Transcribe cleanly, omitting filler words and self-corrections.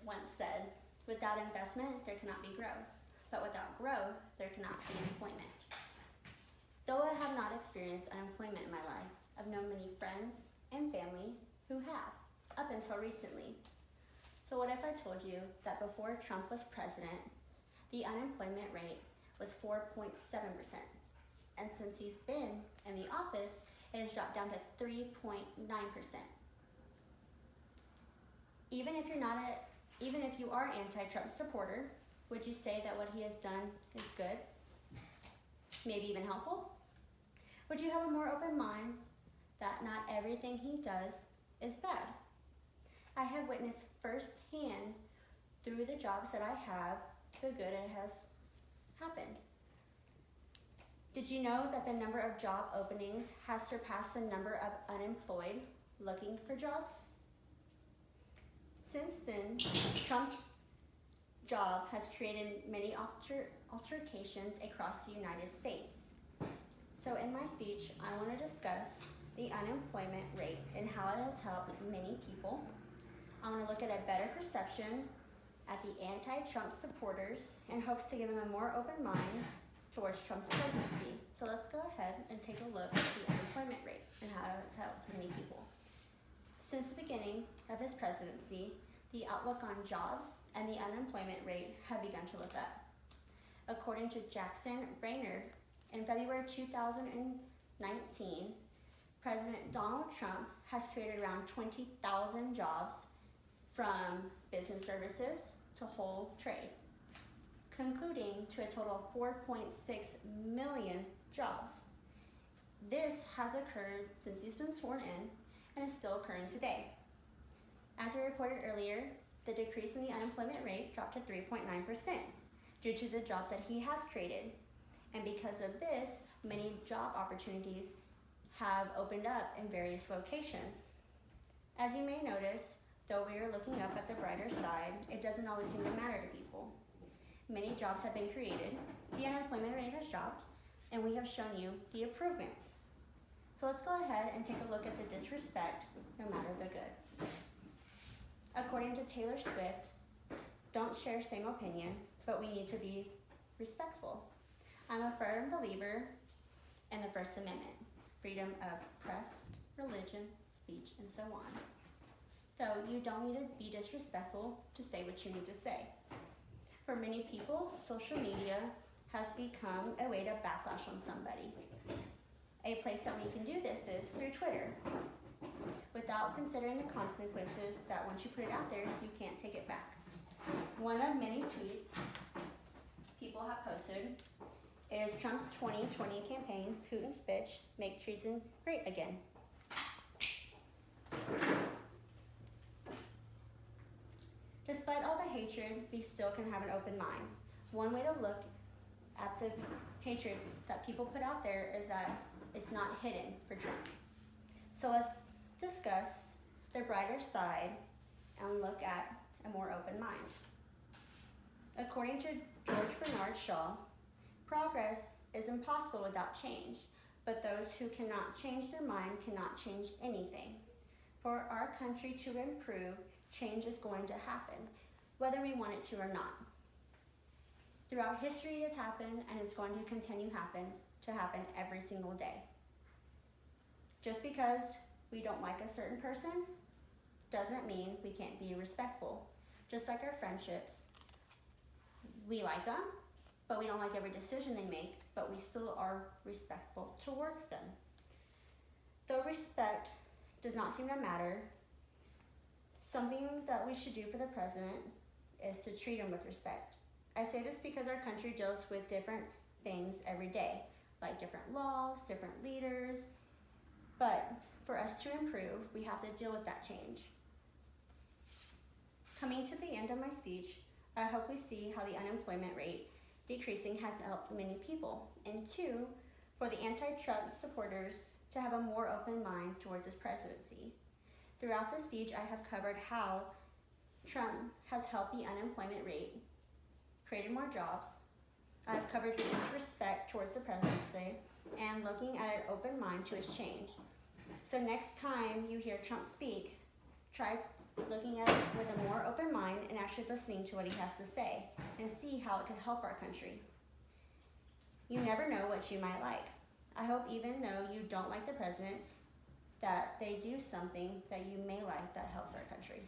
once said, "Without investment, there cannot be growth, but without growth, there cannot be employment." Though I have not experienced unemployment in my life, I've known many friends and family who have, up until recently. So what if I told you that before Trump was president, the unemployment rate was 4.7%, and since he's been in the office, it has dropped down to 3.9%. Even if you are anti-Trump supporter, would you say that what he has done is good? Maybe even helpful? Would you have a more open mind that not everything he does is bad? I have witnessed firsthand through the jobs that I have the good it has happened. Did you know that the number of job openings has surpassed the number of unemployed looking for jobs? Since then, Trump's job has created many altercations across the United States. So in my speech, I want to discuss the unemployment rate and how it has helped many people. I want to look at a better perception at the anti-Trump supporters in hopes to give them a more open mind towards Trump's presidency. So let's go ahead and take a look at the unemployment rate and how it has helped many people. Since the beginning of his presidency, the outlook on jobs and the unemployment rate have begun to look up. According to Jackson Brainerd, in February 2019, President Donald Trump has created around 20,000 jobs from business services to whole trade, concluding to a total of 4.6 million jobs. This has occurred since he's been sworn in and is still occurring today. As I reported earlier, the decrease in the unemployment rate dropped to 3.9% due to the jobs that he has created. And because of this, many job opportunities have opened up in various locations. As you may notice, though we are looking up at the brighter side, it doesn't always seem to matter to people. Many jobs have been created, the unemployment rate has dropped, and we have shown you the improvements. So let's go ahead and take a look at the disrespect, no matter the good. According to Taylor Swift, don't share same opinion, but we need to be respectful. I'm a firm believer in the First Amendment, freedom of press, religion, speech, and so on. Though you don't need to be disrespectful to say what you need to say. For many people, social media has become a way to backlash on somebody. A place that we can do this is through Twitter, without considering the consequences that once you put it out there, you can't take it back. One of many tweets people have posted is Trump's 2020 campaign, Putin's bitch, make treason great again. Despite all the hatred, we still can have an open mind. One way to look at the hatred that people put out there is that it's not hidden for Trump. So let's discuss the brighter side and look at a more open mind. According to George Bernard Shaw, progress is impossible without change, but those who cannot change their mind cannot change anything. For our country to improve, change is going to happen, whether we want it to or not. Throughout history it has happened, and it's going to continue to happen every single day. Just because we don't like a certain person doesn't mean we can't be respectful. Just like our friendships, we like them, but we don't like every decision they make, but we still are respectful towards them. Though respect does not seem to matter, something that we should do for the president is to treat him with respect. I say this because our country deals with different things every day, like different laws, different leaders, but for us to improve, we have to deal with that change. Coming to the end of my speech, I hope we see how the unemployment rate decreasing has helped many people, and two, for the anti-Trump supporters to have a more open mind towards his presidency. Throughout the speech, I have covered how Trump has helped the unemployment rate, created more jobs. I've covered the disrespect towards the presidency and looking at an open mind to his change. So next time you hear Trump speak, try looking at it with a more open mind and actually listening to what he has to say and see how it could help our country. You never know what you might like. I hope even though you don't like the president, that they do something that you may like that helps our country.